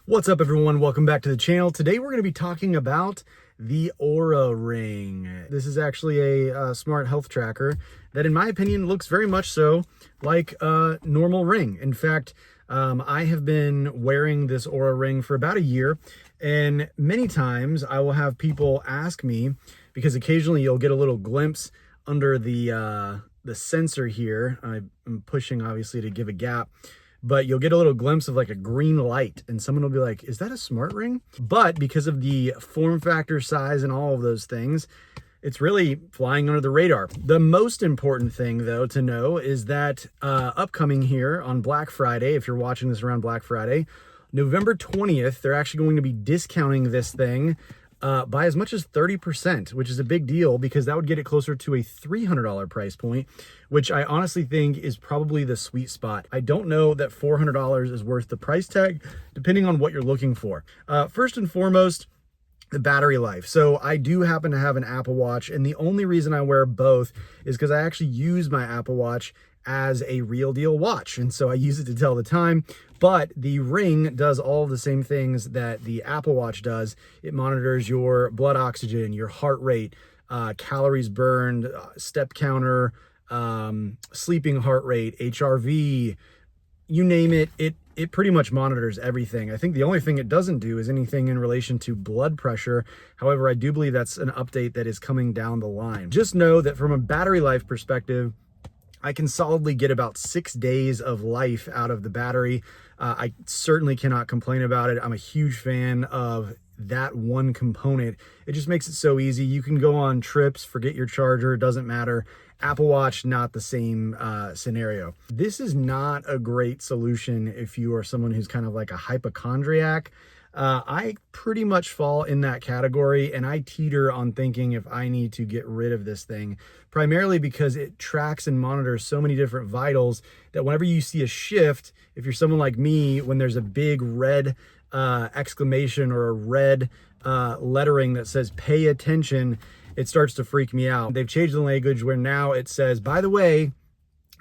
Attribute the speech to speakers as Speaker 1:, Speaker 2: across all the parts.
Speaker 1: What's up, everyone? Welcome back to the channel. Today we're going to be talking about the Oura Ring. This is actually a smart health tracker that, in my opinion, looks very much so like a normal ring. In fact, I have been wearing this Oura Ring for about a year, and many times I will have people ask me, because occasionally you'll get a little glimpse under the sensor here. I'm pushing, obviously, to give a gap. But you'll get a little glimpse of like a green light and someone will be like, is that a smart ring? But because of the form factor, size, and all of those things, it's really flying under the radar. The most important thing, though, to know is that upcoming here on Black Friday, if you're watching this around Black Friday, November 20th, they're actually going to be discounting this thing by as much as 30%, which is a big deal because that would get it closer to a $300 price point, which I honestly think is probably the sweet spot. I don't know that $400 is worth the price tag, depending on what you're looking for. First and foremost, the battery life. So I do happen to have an Apple Watch, and the only reason I wear both is because I actually use my Apple Watch as a real deal watch. And so I use it to tell the time, but the Ring does all of the same things that the Apple Watch does. It monitors your blood oxygen, your heart rate, calories burned, step counter, sleeping heart rate, HRV, you name it. It pretty much monitors everything. I think the only thing it doesn't do is anything in relation to blood pressure. However, I do believe that's an update that is coming down the line. Just know that from a battery life perspective, I can solidly get about 6 days of life out of the battery. I certainly cannot complain about it. I'm a huge fan of that one component. It just makes it so easy. You can go on trips, forget your charger, doesn't matter. Apple Watch, not the same scenario. This is not a great solution if you are someone who's kind of like a hypochondriac. I pretty much fall in that category, and I teeter on thinking if I need to get rid of this thing, primarily because it tracks and monitors so many different vitals that whenever you see a shift, if you're someone like me, when there's a big red exclamation or a red lettering that says pay attention, it starts to freak me out. They've changed the language where now it says, by the way,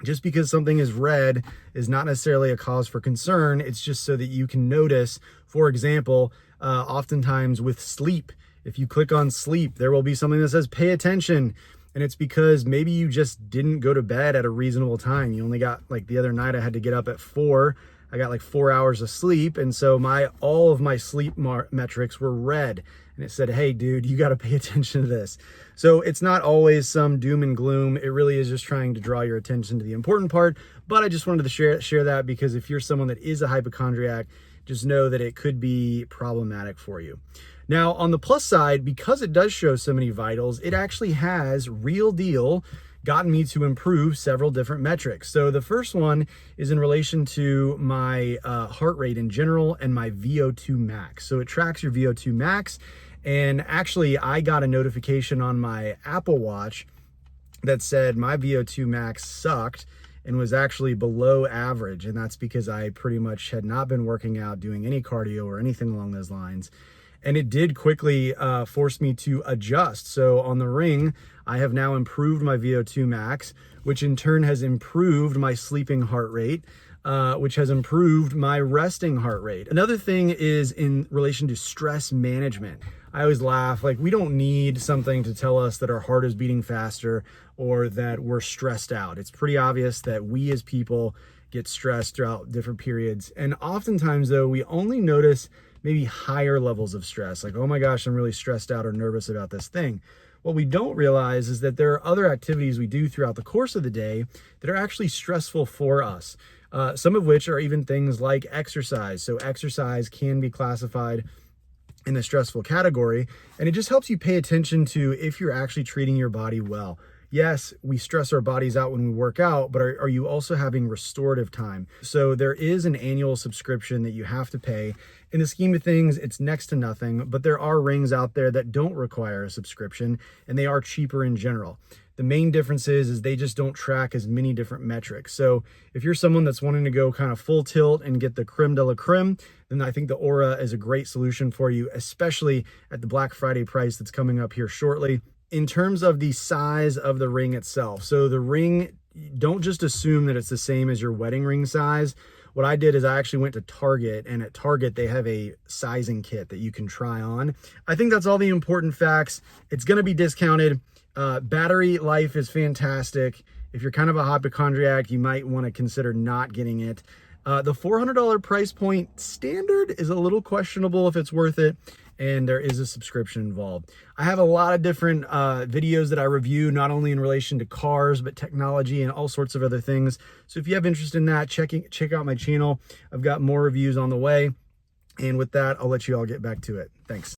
Speaker 1: just because something is red is not necessarily a cause for concern. It's just so that you can notice. For example, oftentimes with sleep, if you click on sleep, there will be something that says pay attention. And it's because maybe you just didn't go to bed at a reasonable time. You only got, like the other night, I had to get up at 4. I got like 4 hours of sleep. And so all of my sleep metrics were red. And it said, hey, dude, you got to pay attention to this. So it's not always some doom and gloom. It really is just trying to draw your attention to the important part. But I just wanted to share that because if you're someone that is a hypochondriac, just know that it could be problematic for you. Now, on the plus side, because it does show so many vitals, it actually has real deal gotten me to improve several different metrics. So the first one is in relation to my heart rate in general and my VO2 max. So it tracks your VO2 max. And actually, I got a notification on my Apple Watch that said my VO2 max sucked and was actually below average. And that's because I pretty much had not been working out, doing any cardio or anything along those lines. And it did quickly force me to adjust. So on the Ring, I have now improved my VO2 max, which in turn has improved my sleeping heart rate, which has improved my resting heart rate. Another thing is in relation to stress management. I always laugh, like we don't need something to tell us that our heart is beating faster or that we're stressed out. It's pretty obvious that we as people get stressed throughout different periods. And oftentimes though, we only notice maybe higher levels of stress, like, oh my gosh, I'm really stressed out or nervous about this thing. What we don't realize is that there are other activities we do throughout the course of the day that are actually stressful for us. Some of which are even things like exercise. So exercise can be classified in the stressful category, and it just helps you pay attention to if you're actually treating your body well. Yes, we stress our bodies out when we work out, but are you also having restorative time? So there is an annual subscription that you have to pay. In the scheme of things, it's next to nothing, but there are rings out there that don't require a subscription, and they are cheaper in general. The main difference is they just don't track as many different metrics. So if you're someone that's wanting to go kind of full tilt and get the creme de la creme, then I think the Oura is a great solution for you, especially at the Black Friday price that's coming up here shortly. In terms of the size of the ring itself, so the Ring, don't just assume that it's the same as your wedding ring size. what I did is I actually went to Target, and at Target they have a sizing kit that you can try on. I think that's all the important facts. It's going to be discounted. Battery life is fantastic. If you're kind of a hypochondriac, you might want to consider not getting it. The $400 price point standard is a little questionable if it's worth it, and there is a subscription involved. I have a lot of different videos that I review, not only in relation to cars, but technology and all sorts of other things. So if you have interest in that, check out my channel. I've got more reviews on the way. And with that, I'll let you all get back to it. Thanks.